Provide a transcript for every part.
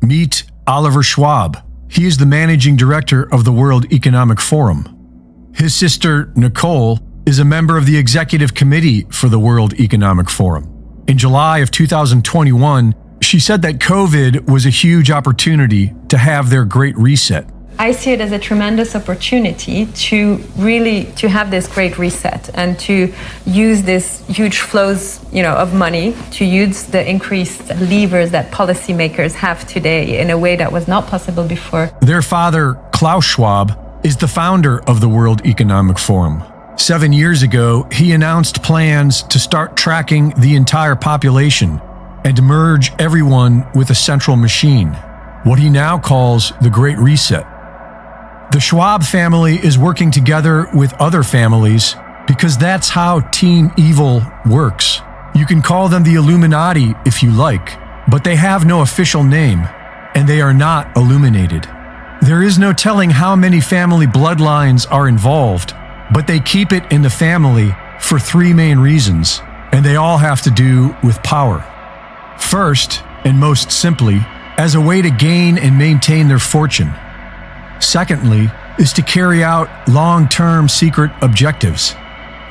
Meet Oliver Schwab. He is the managing director of the World Economic Forum. His sister, Nicole, is a member of the executive committee for the World Economic Forum. In July of 2021, she said that COVID was a huge opportunity to have their Great Reset. I see it as a tremendous opportunity to have this great reset and to use this huge flows, of money, to use the increased levers that policymakers have today in a way that was not possible before. Their father, Klaus Schwab, is the founder of the World Economic Forum. 7 years ago, he announced plans to start tracking the entire population and merge everyone with a central machine, what he now calls the Great Reset. The Schwab family is working together with other families because that's how Team Evil works. You can call them the Illuminati if you like, but they have no official name, and they are not illuminated. There is no telling how many family bloodlines are involved, but they keep it in the family for 3 main reasons, and they all have to do with power. First, and most simply, as a way to gain and maintain their fortune. Secondly, is to carry out long-term secret objectives.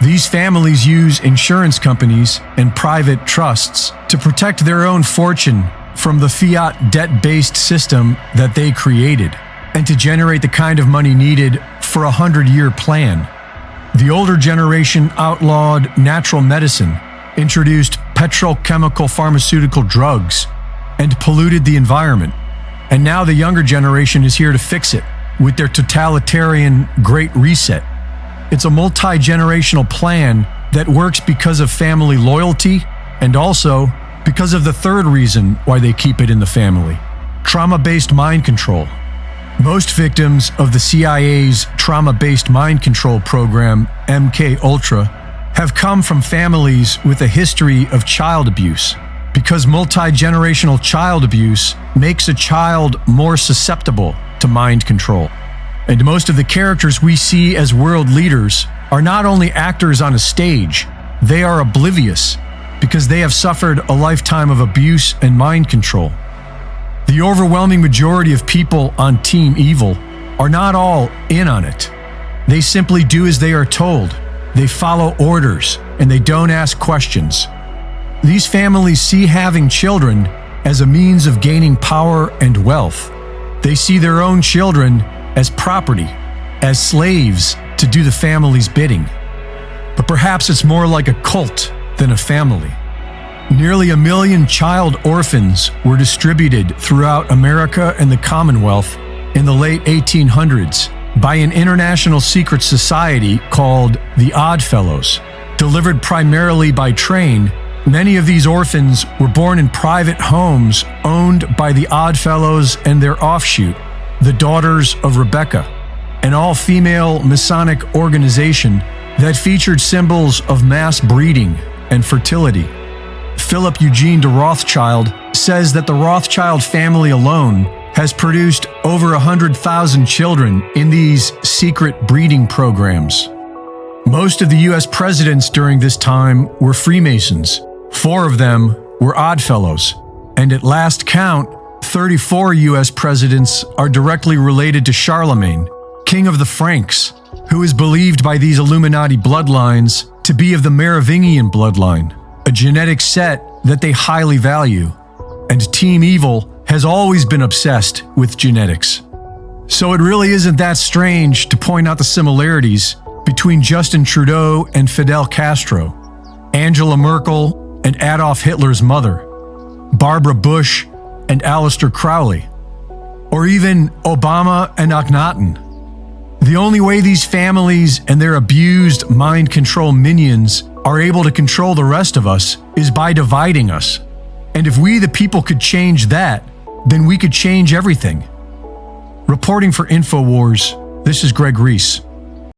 These families use insurance companies and private trusts to protect their own fortune from the fiat debt-based system that they created, and to generate the kind of money needed for a 100-year plan. The older generation outlawed natural medicine, introduced petrochemical pharmaceutical drugs, and polluted the environment. And now the younger generation is here to fix it with their totalitarian Great Reset. It's a multi-generational plan that works because of family loyalty and also because of the third reason why they keep it in the family: trauma-based mind control. Most victims of the CIA's trauma-based mind control program, MK-Ultra, have come from families with a history of child abuse, because multi-generational child abuse makes a child more susceptible to mind control. And most of the characters we see as world leaders are not only actors on a stage, they are oblivious because they have suffered a lifetime of abuse and mind control. The overwhelming majority of people on Team Evil are not all in on it. They simply do as they are told. They follow orders and they don't ask questions. These families see having children as a means of gaining power and wealth. They see their own children as property, as slaves to do the family's bidding. But perhaps it's more like a cult than a family. Nearly 1 million child orphans were distributed throughout America and the Commonwealth in the late 1800s by an international secret society called the Odd Fellows. Delivered primarily by train, many of these orphans were born in private homes owned by the Odd Fellows and their offshoot, the Daughters of Rebecca, an all-female Masonic organization that featured symbols of mass breeding and fertility. Philip Eugene de Rothschild says that the Rothschild family alone has produced over 100,000 children in these secret breeding programs. Most of the U.S. presidents during this time were Freemasons. 4 of them were Oddfellows, and at last count, 34 U.S. presidents are directly related to Charlemagne, king of the Franks, who is believed by these Illuminati bloodlines to be of the Merovingian bloodline, a genetic set that they highly value. And Team Evil has always been obsessed with genetics. So it really isn't that strange to point out the similarities between Justin Trudeau and Fidel Castro, Angela Merkel and Adolf Hitler's mother, Barbara Bush and Aleister Crowley, or even Obama and Akhenaten. The only way these families and their abused mind control minions are able to control the rest of us is by dividing us. And if we the people could change that, then we could change everything. Reporting for InfoWars, this is Reese.